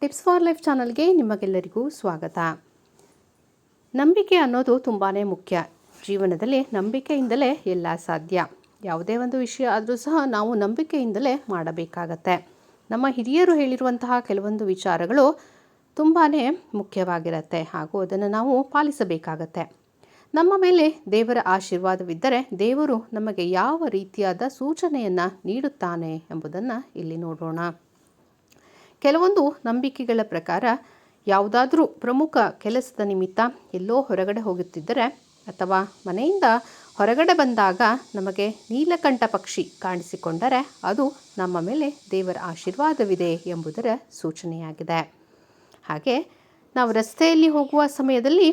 Tips for life ಚಾನಲ್ಗೆ ನಿಮಗೆಲ್ಲರಿಗೂ ಸ್ವಾಗತ. ನಂಬಿಕೆ ಅನ್ನೋದು ತುಂಬಾ ಮುಖ್ಯ. ಜೀವನದಲ್ಲಿ ನಂಬಿಕೆಯಿಂದಲೇ ಎಲ್ಲ ಸಾಧ್ಯ. ಯಾವುದೇ ಒಂದು ವಿಷಯ ಆದರೂ ಸಹ ನಾವು ನಂಬಿಕೆಯಿಂದಲೇ ಮಾಡಬೇಕಾಗತ್ತೆ. ನಮ್ಮ ಹಿರಿಯರು ಹೇಳಿರುವಂತಹ ಕೆಲವೊಂದು ವಿಚಾರಗಳು ತುಂಬಾ ಮುಖ್ಯವಾಗಿರುತ್ತೆ ಹಾಗೂ ಅದನ್ನು ನಾವು ಪಾಲಿಸಬೇಕಾಗತ್ತೆ. ನಮ್ಮ ಮೇಲೆ ದೇವರ ಆಶೀರ್ವಾದವಿದ್ದರೆ ದೇವರು ನಮಗೆ ಯಾವ ರೀತಿಯಾದ ಸೂಚನೆಯನ್ನು ನೀಡುತ್ತಾನೆ ಎಂಬುದನ್ನು ಇಲ್ಲಿ ನೋಡೋಣ. ಕೆಲವೊಂದು ನಂಬಿಕೆಗಳ ಪ್ರಕಾರ ಯಾವುದಾದ್ರೂ ಪ್ರಮುಖ ಕೆಲಸದ ನಿಮಿತ್ತ ಎಲ್ಲೋ ಹೊರಗಡೆ ಹೋಗುತ್ತಿದ್ದರೆ ಅಥವಾ ಮನೆಯಿಂದ ಹೊರಗಡೆ ಬಂದಾಗ ನಮಗೆ ನೀಲಕಂಠ ಪಕ್ಷಿ ಕಾಣಿಸಿಕೊಂಡರೆ ಅದು ನಮ್ಮ ಮೇಲೆ ದೇವರ ಆಶೀರ್ವಾದವಿದೆ ಎಂಬುದರ ಸೂಚನೆಯಾಗಿದೆ. ಹಾಗೆ ನಾವು ರಸ್ತೆಯಲ್ಲಿ ಹೋಗುವ ಸಮಯದಲ್ಲಿ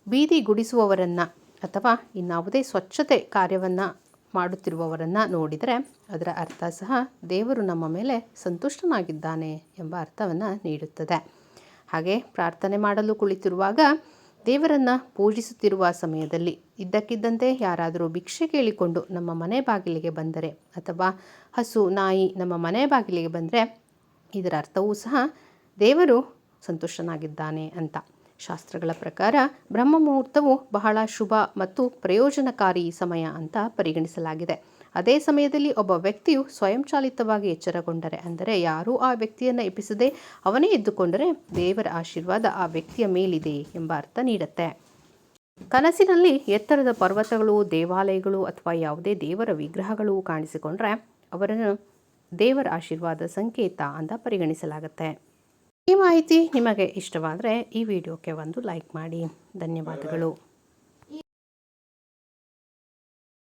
ಬೀದಿ ಗುಡಿಸುವವರನ್ನು ಅಥವಾ ಇನ್ನಾವುದೇ ಸ್ವಚ್ಛತೆ ಕಾರ್ಯವನ್ನು ಮಾಡುತ್ತಿರುವವರನ್ನು ನೋಡಿದರೆ ಅದರ ಅರ್ಥ ಸಹ ದೇವರು ನಮ್ಮ ಮೇಲೆ ಸಂತುಷ್ಟನಾಗಿದ್ದಾನೆ ಎಂಬ ಅರ್ಥವನ್ನು ನೀಡುತ್ತದೆ. ಹಾಗೆ ಪ್ರಾರ್ಥನೆ ಮಾಡಲು ಕುಳಿತಿರುವಾಗ ದೇವರನ್ನು ಪೂಜಿಸುತ್ತಿರುವ ಸಮಯದಲ್ಲಿ ಇದ್ದಕ್ಕಿದ್ದಂತೆ ಯಾರಾದರೂ ಭಿಕ್ಷೆ ಕೇಳಿಕೊಂಡು ನಮ್ಮ ಮನೆ ಬಾಗಿಲಿಗೆ ಬಂದರೆ ಅಥವಾ ಹಸು ನಾಯಿ ನಮ್ಮ ಮನೆ ಬಾಗಿಲಿಗೆ ಬಂದರೆ ಇದರ ಅರ್ಥವೂ ಸಹ ದೇವರು ಸಂತುಷ್ಟನಾಗಿದ್ದಾನೆ ಅಂತ. ಶಾಸ್ತ್ರಗಳ ಪ್ರಕಾರ ಬ್ರಹ್ಮ ಮುಹೂರ್ತವು ಬಹಳ ಶುಭ ಮತ್ತು ಪ್ರಯೋಜನಕಾರಿ ಸಮಯ ಅಂತ ಪರಿಗಣಿಸಲಾಗಿದೆ. ಅದೇ ಸಮಯದಲ್ಲಿ ಒಬ್ಬ ವ್ಯಕ್ತಿಯು ಸ್ವಯಂಚಾಲಿತವಾಗಿ ಎಚ್ಚರಗೊಂಡರೆ, ಅಂದರೆ ಯಾರೂ ಆ ವ್ಯಕ್ತಿಯನ್ನು ಎಬ್ಬಿಸದೆ ಅವನೇ ಎದ್ದುಕೊಂಡರೆ ದೇವರ ಆಶೀರ್ವಾದ ಆ ವ್ಯಕ್ತಿಯ ಮೇಲಿದೆ ಎಂಬ ಅರ್ಥ ನೀಡುತ್ತೆ. ಕನಸಿನಲ್ಲಿ ಎತ್ತರದ ಪರ್ವತಗಳು, ದೇವಾಲಯಗಳು ಅಥವಾ ಯಾವುದೇ ದೇವರ ವಿಗ್ರಹಗಳು ಕಾಣಿಸಿಕೊಂಡ್ರೆ ಅವರನ್ನು ದೇವರ ಆಶೀರ್ವಾದ ಸಂಕೇತ ಅಂತ ಪರಿಗಣಿಸಲಾಗುತ್ತೆ. ಈ ಮಾಹಿತಿ ನಿಮಗೆ ಇಷ್ಟವಾದರೆ ಈ ವಿಡಿಯೋಕ್ಕೆ ಒಂದು ಲೈಕ್ ಮಾಡಿ. ಧನ್ಯವಾದಗಳು.